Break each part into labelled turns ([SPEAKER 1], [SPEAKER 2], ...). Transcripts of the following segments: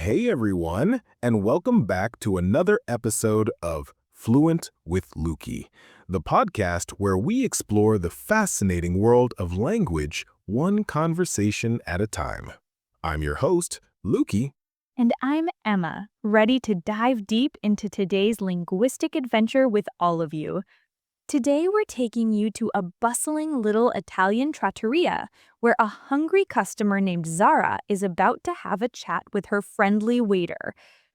[SPEAKER 1] Hey everyone, and welcome back to another episode of Fluent with Looki, the podcast where we explore the fascinating world of language one conversation at a time. I'm your host, Looki.
[SPEAKER 2] And I'm Emma, ready to dive deep into today's linguistic adventure with all of you. Today we're taking you to a bustling little Italian trattoria where a hungry customer named Zara is about to have a chat with her friendly waiter.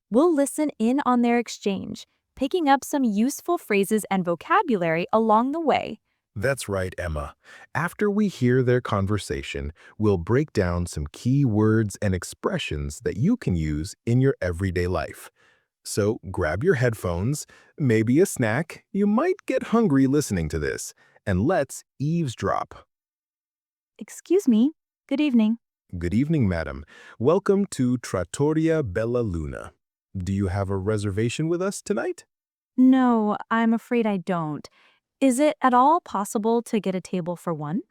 [SPEAKER 2] We'll listen in on their exchange, picking up some useful phrases and vocabulary along the way.
[SPEAKER 1] That's right, Emma. After we hear their conversation, we'll break down some key words and expressions that you can use in your everyday life. So grab your headphones, maybe a snack. You might get hungry listening to this. And let's eavesdrop.
[SPEAKER 2] Excuse me. Good evening.
[SPEAKER 1] Good evening, madam. Welcome to Trattoria Bella Luna. Do you have a reservation with us tonight?
[SPEAKER 2] No, I'm afraid I don't. Is it at all possible to get a table for one?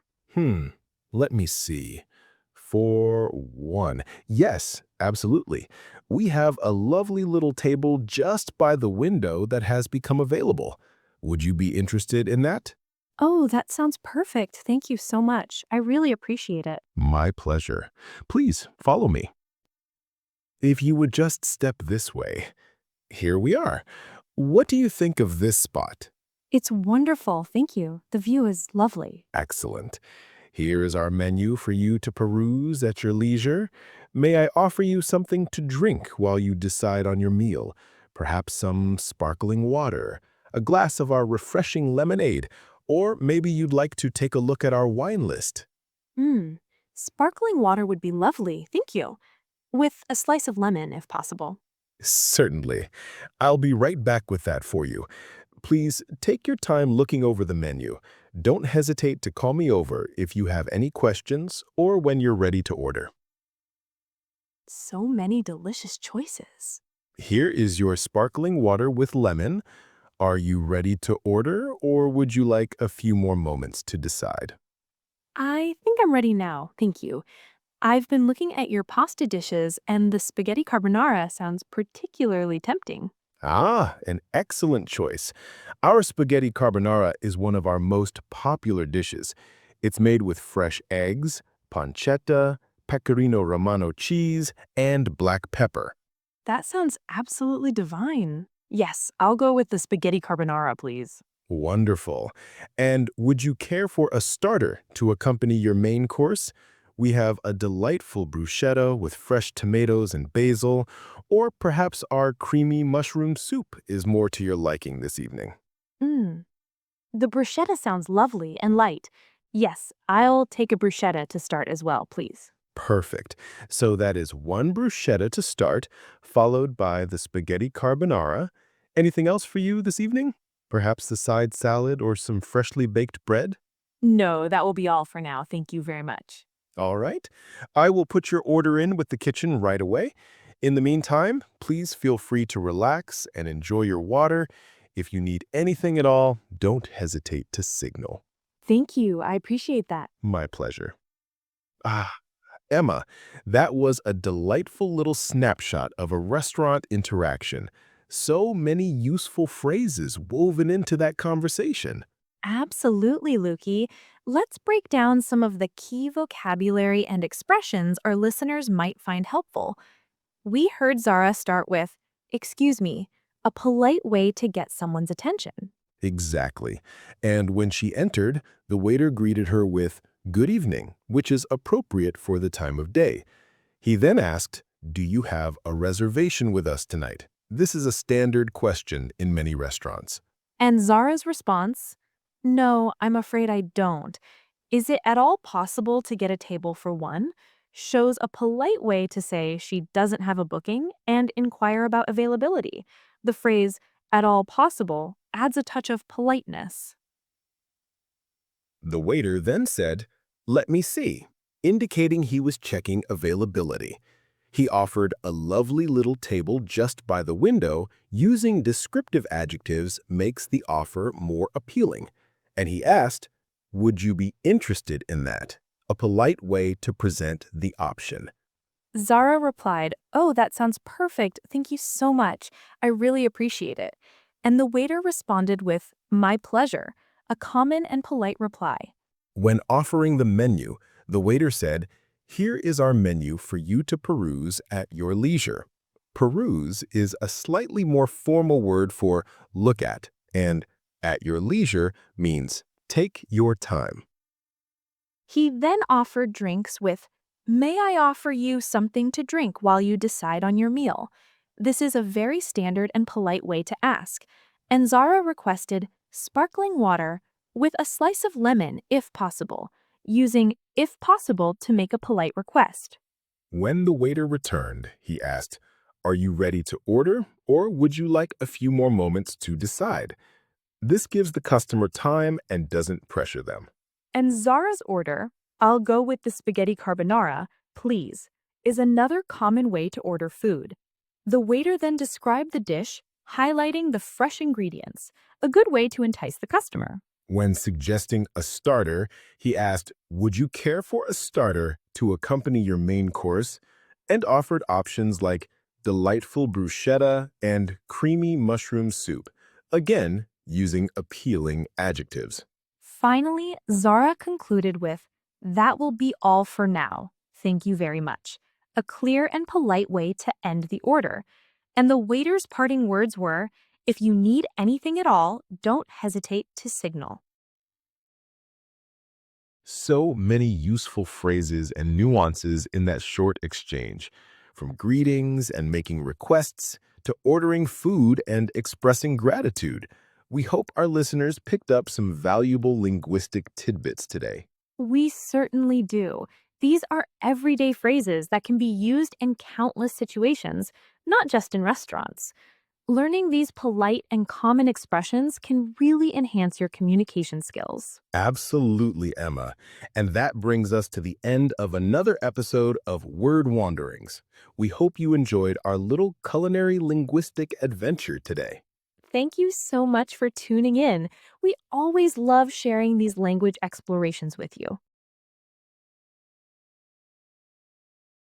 [SPEAKER 1] Let me see. For one. Yes, absolutely. We have a lovely little table just by the window that has become available. Would you be interested in that?
[SPEAKER 2] Oh, that sounds perfect. Thank you so much. I really appreciate it.
[SPEAKER 1] My pleasure. Please follow me. If you would just step this way. Here we are. What do you think of this spot?
[SPEAKER 2] It's wonderful. Thank you. The view is lovely.
[SPEAKER 1] Excellent. Here is our menu for you to peruse at your leisure. May I offer you something to drink while you decide on your meal? Perhaps some sparkling water, a glass of our refreshing lemonade, or maybe you'd like to take a look at our wine list.
[SPEAKER 2] Sparkling water would be lovely. Thank you. With a slice of lemon, if possible.
[SPEAKER 1] Certainly. I'll be right back with that for you. Please take your time looking over the menu. Don't hesitate to call me over if you have any questions or when you're ready to order.
[SPEAKER 2] So many delicious choices.
[SPEAKER 1] Here is your sparkling water with lemon. Are you ready to order, or would you like a few more moments to decide?
[SPEAKER 2] I think I'm ready now. Thank you. I've been looking at your pasta dishes, and the spaghetti carbonara sounds particularly tempting.
[SPEAKER 1] Ah, an excellent choice. Our spaghetti carbonara is one of our most popular dishes. It's made with fresh eggs, pancetta, pecorino romano cheese, and black pepper.
[SPEAKER 2] That sounds absolutely divine. Yes, I'll go with the spaghetti carbonara, please.
[SPEAKER 1] Wonderful. And would you care for a starter to accompany your main course? We have a delightful bruschetta with fresh tomatoes and basil, or perhaps our creamy mushroom soup is more to your liking this evening.
[SPEAKER 2] Mmm. The bruschetta sounds lovely and light. Yes, I'll take a bruschetta to start as well, please.
[SPEAKER 1] Perfect. So that is one bruschetta to start, followed by the spaghetti carbonara. Anything else for you this evening? Perhaps the side salad or some freshly baked bread?
[SPEAKER 2] No, that will be all for now. Thank you very much.
[SPEAKER 1] All right. I will put your order in with the kitchen right away. In the meantime, please feel free to relax and enjoy your water. If you need anything at all, don't hesitate to signal.
[SPEAKER 2] Thank you. I appreciate that.
[SPEAKER 1] My pleasure. Ah, Emma, that was a delightful little snapshot of a restaurant interaction. So many useful phrases woven into that conversation.
[SPEAKER 2] Absolutely, Lukey. Let's break down some of the key vocabulary and expressions our listeners might find helpful. We heard Zara start with, "Excuse me," a polite way to get someone's attention.
[SPEAKER 1] Exactly. And when she entered, the waiter greeted her with, "Good evening," which is appropriate for the time of day. He then asked, "Do you have a reservation with us tonight?" This is a standard question in many restaurants.
[SPEAKER 2] And Zara's response, "No, I'm afraid I don't. Is it at all possible to get a table for one?" shows a polite way to say she doesn't have a booking and inquire about availability. The phrase, "at all possible," adds a touch of politeness.
[SPEAKER 1] The waiter then said, "Let me see," indicating he was checking availability. He offered a lovely little table just by the window. Using descriptive adjectives makes the offer more appealing. And he asked, "Would you be interested in that?" A polite way to present the option.
[SPEAKER 2] Zara replied, "Oh, that sounds perfect. Thank you so much. I really appreciate it." And the waiter responded with, "My pleasure," a common and polite reply.
[SPEAKER 1] When offering the menu, the waiter said, "Here is our menu for you to peruse at your leisure." Peruse is a slightly more formal word for look at your leisure means take your time.
[SPEAKER 2] He then offered drinks with, "May I offer you something to drink while you decide on your meal?" This is a very standard and polite way to ask. And Zara requested sparkling water with a slice of lemon if possible, using if possible to make a polite request.
[SPEAKER 1] When the waiter returned, he asked, "Are you ready to order, or would you like a few more moments to decide?" This gives the customer time and doesn't pressure them.
[SPEAKER 2] And Zara's order, "I'll go with the spaghetti carbonara, please," is another common way to order food. The waiter then described the dish, highlighting the fresh ingredients, a good way to entice the customer.
[SPEAKER 1] When suggesting a starter, he asked, "Would you care for a starter to accompany your main course?" and offered options like delightful bruschetta and creamy mushroom soup, again using appealing adjectives.
[SPEAKER 2] Finally, Zara concluded with, "That will be all for now. Thank you very much." A clear and polite way to end the order. And the waiter's parting words were, "If you need anything at all, don't hesitate to signal."
[SPEAKER 1] So many useful phrases and nuances in that short exchange, from greetings and making requests to ordering food and expressing gratitude. We hope our listeners picked up some valuable linguistic tidbits today.
[SPEAKER 2] We certainly do. These are everyday phrases that can be used in countless situations, not just in restaurants. Learning these polite and common expressions can really enhance your communication skills.
[SPEAKER 1] Absolutely, Emma. And that brings us to the end of another episode of Word Wanderings. We hope you enjoyed our little culinary linguistic adventure today.
[SPEAKER 2] Thank you so much for tuning in. We always love sharing these language explorations with you.